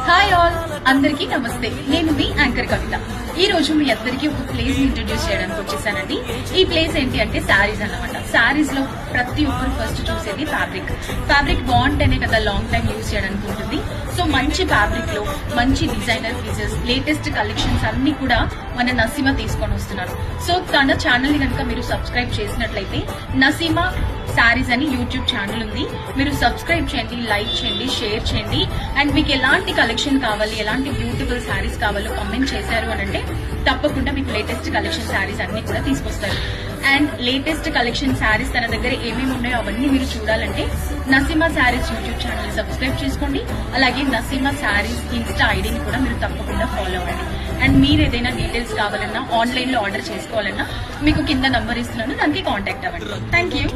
Hi all, అందరికీ నమస్తే. నేను మీ యాంకర్ కవిత. ఈ రోజు మీ అందరికీ ఒక ప్లేస్ ఇంట్రడ్యూస్ చేయడానికి వచ్చేసానండి. ఈ ప్లేస్ ఏంటి అంటే శారీస్ అన్నమాట. శారీస్ లో ప్రతి ఒక్కరు ఫస్ట్ చూసేది ఫ్యాబ్రిక్ బాగుంటేనే కదా లాంగ్ టైం యూజ్ చేయడానికి ఉంటుంది. సో మంచి ఫ్యాబ్రిక్ లో మంచి డిజైనర్ పీసెస్, లేటెస్ట్ కలెక్షన్స్ అన్ని కూడా మన నసీమా తీసుకొని వస్తున్నారు. సో తన ఛానల్ ని కనుక మీరు సబ్స్క్రైబ్ చేసినట్లయితే నసీమా శారీస్ అని యూట్యూబ్ ఛానల్ ఉంది. మీరు సబ్స్క్రైబ్ చేయండి, లైక్ చేయండి, షేర్ చేయండి. అండ్ మీకు ఎలాంటి కలెక్షన్ కావాలి, ఎలాంటి బ్యూటిఫుల్ శారీస్ కావాలో కామెంట్ చేశారు అని అంటే తప్పకుండా మీకు లేటెస్ట్ కలెక్షన్ శారీస్ అన్ని కూడా తీసుకొస్తారు. అండ్ లేటెస్ట్ కలెక్షన్ శారీస్ తన దగ్గర ఏమేమి ఉన్నాయో అవన్నీ మీరు చూడాలంటే Naseema saris YouTube channel subscribe చేసుకోండి. అలాగే నసీమా శారీస్ ఇన్స్టా ఐడిని కూడా మీరు తప్పకుండా ఫాలో అవ్వండి. అండ్ మీరు ఏదైనా డీటెయిల్స్ కావాలన్నా, ఆన్లైన్ లో ఆర్డర్ చేసుకోవాలన్నా మీకు కింద నంబర్ ఇస్తున్నాను, దానికి కాంటాక్ట్ అవ్వండి. Thank you.